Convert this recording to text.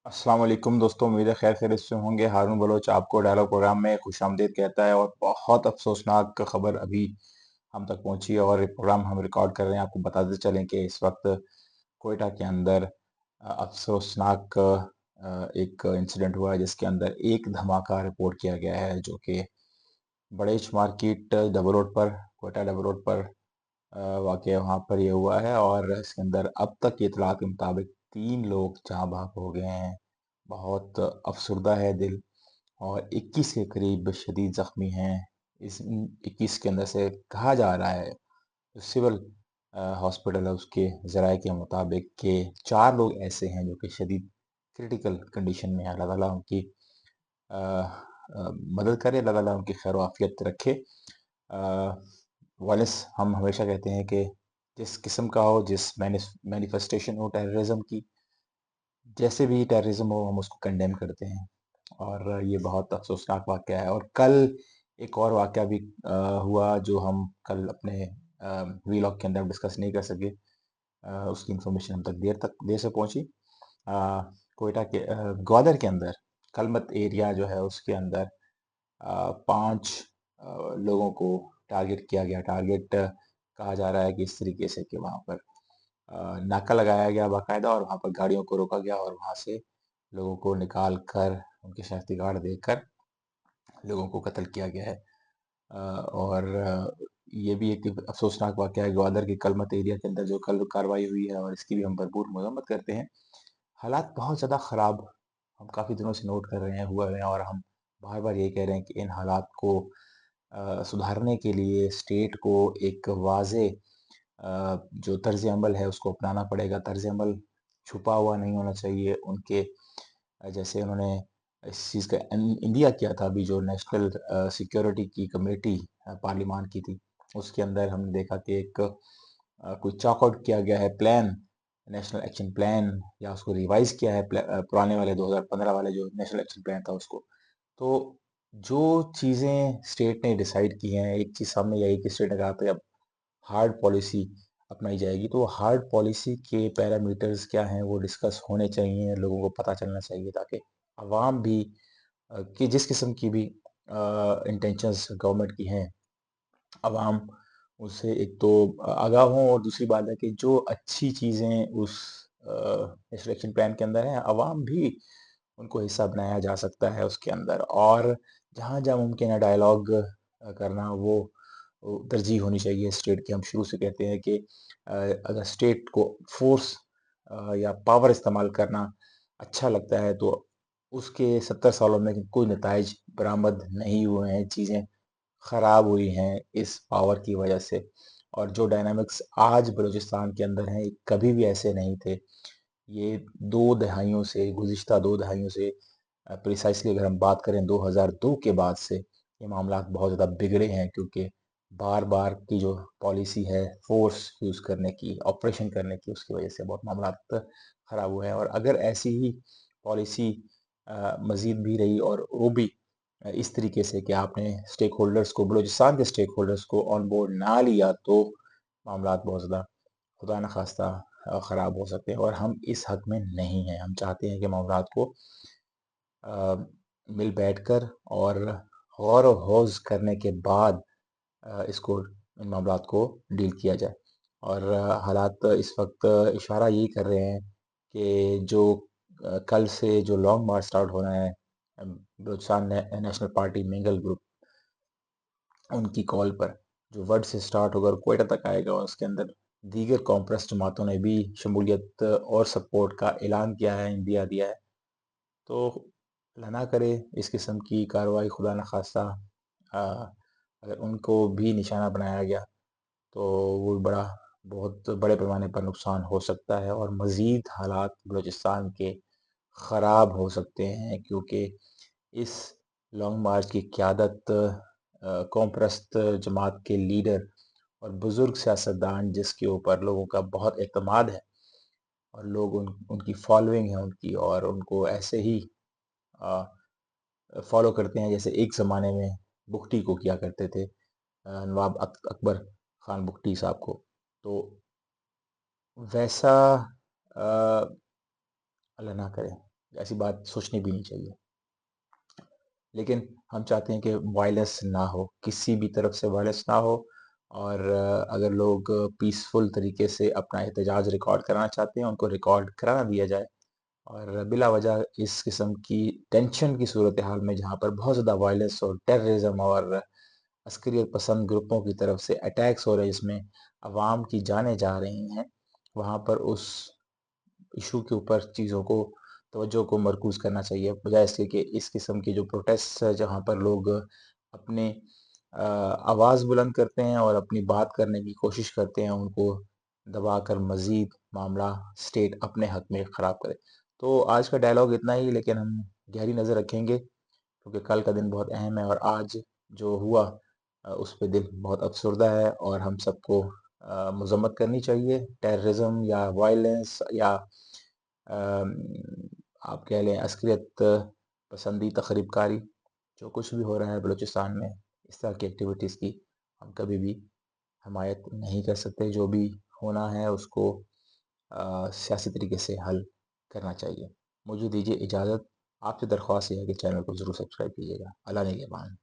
अस्सलाम वालेकुम दोस्तों, उम्मीद है खैर खैरियत से होंगे। हारून बलोच आपको डायलॉग प्रोग्राम में खुशामदीद कहता है। और बहुत अफसोसनाक खबर अभी हम तक पहुंची है और ये प्रोग्राम हम रिकॉर्ड कर रहे हैं। आपको बताते चलें कि इस वक्त कोयटा के अंदर अफसोसनाक एक इंसिडेंट हुआ है, जिसके अंदर एक धमाका रिपोर्ट किया गया है, जो कि बड़ेच मार्केट डबल रोड पर, कोयटा डबल रोड पर वाकया वहाँ पर ये हुआ है। और इसके अंदर अब तक की इतलात के मुताबिक 3 लोग जहाँ बहक हो गए हैं। बहुत अफसरदा है दिल। और 21 के करीब शदीद जख्मी हैं। इस 21 के अंदर से कहा जा रहा है, जो सिविल हॉस्पिटल है उसके ज़राए के मुताबिक कि 4 लोग ऐसे हैं जो कि शदीद क्रिटिकल कंडीशन में हैं। अल्लाह ताला उनकी मदद करे, अल्लाह ताला उनकी खैर आफियत रखे। वायलेंस हम हमेशा कहते हैं कि जिस किस्म का हो, जिस मैनिफेस्टेशन हो टेररिज्म की, जैसे भी टेररिज्म हो, हम उसको कंडेम करते हैं। और ये बहुत अफसोसनाक वाक़या है। और कल एक और वाक़या भी हुआ, जो हम कल अपने वीलॉग के अंदर डिस्कस नहीं कर सके। उसकी इन्फॉर्मेशन हम तक देर से पहुंची। कोयटा के ग्वादर के अंदर कलमत एरिया जो है, उसके अंदर 5 लोगों को टारगेट किया गया। टारगेट कहा जा रहा है कि इस तरीके से कि वहाँ पर नाका लगाया गया बाकायदा, और वहाँ पर गाड़ियों को रोका गया और वहाँ से लोगों को निकाल कर, उनके शनाख्ती कार्ड देकर लोगों को कत्ल किया गया है। और ये भी एक अफसोसनाक वाक़या है ग्वादर के कलमत एरिया के अंदर जो कल कार्रवाई हुई है, और इसकी भी हम भरपूर मज़म्मत करते हैं। हालात बहुत ज़्यादा ख़राब हम काफ़ी दिनों से नोट कर रहे हैं, हुए हैं, और हम बार-बार यही कह रहे हैं कि इन हालात को सुधारने के लिए स्टेट को एक वाज़ेह जो तर्ज़ अमल है उसको अपनाना पड़ेगा। तर्ज़ अमल छुपा हुआ नहीं होना चाहिए। उनके जैसे उन्होंने इस चीज़ का इंदिया किया था, अभी जो नेशनल सिक्योरिटी की कमेटी पार्लिमान की थी, उसके अंदर हमने देखा कि एक कोई चॉक आउट किया गया है प्लान, नेशनल एक्शन प्लान, या उसको रिवाइज किया है पुराने वाले 2015 वाले जो नेशनल एक्शन प्लान था उसको। तो जो चीज़ें स्टेट ने डिसाइड की हैं, एक चीज़ सामने आई कि स्टेट ने कहा था अब हार्ड पॉलिसी अपनाई जाएगी। तो हार्ड पॉलिसी के पैरामीटर्स क्या हैं वो डिस्कस होने चाहिए, लोगों को पता चलना चाहिए, ताकि अवाम भी कि जिस किस्म की भी इंटेंशंस गवर्नमेंट की हैं, अवाम उससे एक तो आगाह हों। और दूसरी बात है कि जो अच्छी चीज़ें उस नेशनल एक्शन प्लान के अंदर हैं, अवाम भी उनको हिस्सा बनाया जा सकता है उसके अंदर। और जहाँ जहाँ मुमकिन है डायलॉग करना, वो तरजीह होनी चाहिए स्टेट की। हम शुरू से कहते हैं कि अगर स्टेट को फोर्स या पावर इस्तेमाल करना अच्छा लगता है, तो उसके 70 सालों में कोई नताइज बरामद नहीं हुए हैं। चीज़ें खराब हुई हैं इस पावर की वजह से। और जो डायनामिक्स आज बलूचिस्तान के अंदर हैं, कभी भी ऐसे नहीं थे। ये 2 दहाइयों से, गुज़िश्ता 2 दहाइयों से, प्रिसाइज़ली अगर हम बात करें 2002 के बाद से, ये मामलात बहुत ज़्यादा बिगड़े हैं, क्योंकि बार-बार की जो पॉलिसी है फ़ोर्स यूज़ करने की, ऑपरेशन करने की, उसकी वजह से बहुत मामलात ख़राब हुए हैं। और अगर ऐसी ही पॉलिसी मज़ीद भी रही, और वो भी इस तरीके से कि आपने स्टेक होल्डर्स को, बलूचिस्तान के स्टेक होल्डर्स को ऑन बोर्ड ना लिया, तो मामलात बहुत ज़्यादा खुदा न खास्ता ख़राब हो सकते हैं। और हम इस हक़ में नहीं हैं। हम चाहते हैं कि मामलात को अ, मिल बैठकर और गौर व हौज़ करने के बाद इसको, इन मामलात को डील किया जाए। और हालात इस वक्त इशारा यही कर रहे हैं कि जो कल से जो लॉन्ग मार्च स्टार्ट होना है, Balochistan national party mingle group, उनकी कॉल पर जो वर्ड से स्टार्ट होगा और क्वेटा तक आएगा, और उसके अंदर दीगर कॉम्प्रेस जमातों ने भी शमूलियत और सपोर्ट का ऐलान किया है, इंदिया दिया है। तो अल्लाह ना करे इस किस्म की कार्रवाई खुदा न खास्ता अगर उनको भी निशाना बनाया गया, तो वो बड़ा बहुत बड़े पैमाने पर नुकसान हो सकता है, और मज़ीद हालात बलूचिस्तान के ख़राब हो सकते हैं। क्योंकि इस लॉन्ग मार्च की क़यादत कौम परस्त जमात के लीडर और बुज़ुर्ग सियासतदान, जिसके ऊपर लोगों का बहुत एतमाद है, और लोग उनकी फॉलोइंग है उनकी, और उनको ऐसे ही फॉलो करते हैं जैसे एक ज़माने में बुगटी को किया करते थे, नवाब अकबर खान बुगटी साहब को। तो वैसा अ, अल्लाह ना करे। ایسی بات سوچنی بھی نہیں چاہیے، لیکن ہم چاہتے ہیں کہ وائلنس نہ ہو، کسی بھی طرف سے وائلنس نہ ہو، اور اگر لوگ پیسفل طریقے سے اپنا احتجاج ریکارڈ کرانا چاہتے ہیں ان کو ریکارڈ کرانا دیا جائے، اور بلا وجہ اس قسم کی ٹینشن کی صورتحال میں جہاں پر بہت زیادہ وائلنس اور ٹیررزم اور عسکریت پسند گروپوں کی طرف سے اٹیکس ہو رہے ہیں جس میں عوام کی جانیں جا رہی ہیں، وہاں پر اس ایشو کے اوپر چیزوں کو توجہ کو مرکوز کرنا چاہیے، بجائے اس کے کہ اس قسم کی جو پروٹیسٹ ہے جہاں پر لوگ اپنے آواز بلند کرتے ہیں اور اپنی بات کرنے کی کوشش کرتے ہیں، ان کو دبا کر مزید معاملہ اسٹیٹ اپنے حق میں خراب کرے۔ تو آج کا ڈائلاگ اتنا ہی، لیکن ہم گہری نظر رکھیں گے کیونکہ کل کا دن بہت اہم ہے، اور آج جو ہوا اس پہ دل بہت افسردہ ہے، اور ہم سب کو مذمت کرنی چاہیے ٹیررزم یا وائلنس یا آپ کہہ لیں عسکریت پسندی تخریب کاری، جو کچھ بھی ہو رہا ہے بلوچستان میں اس طرح کی ایکٹیویٹیز کی ہم کبھی بھی حمایت نہیں کر سکتے۔ جو بھی ہونا ہے اس کو سیاسی طریقے سے حل کرنا چاہیے۔ مجھے دیجیے اجازت، آپ سے درخواست یہ ہے کہ چینل کو ضرور سبسکرائب کیجیے گا۔ اللہ نگہبان۔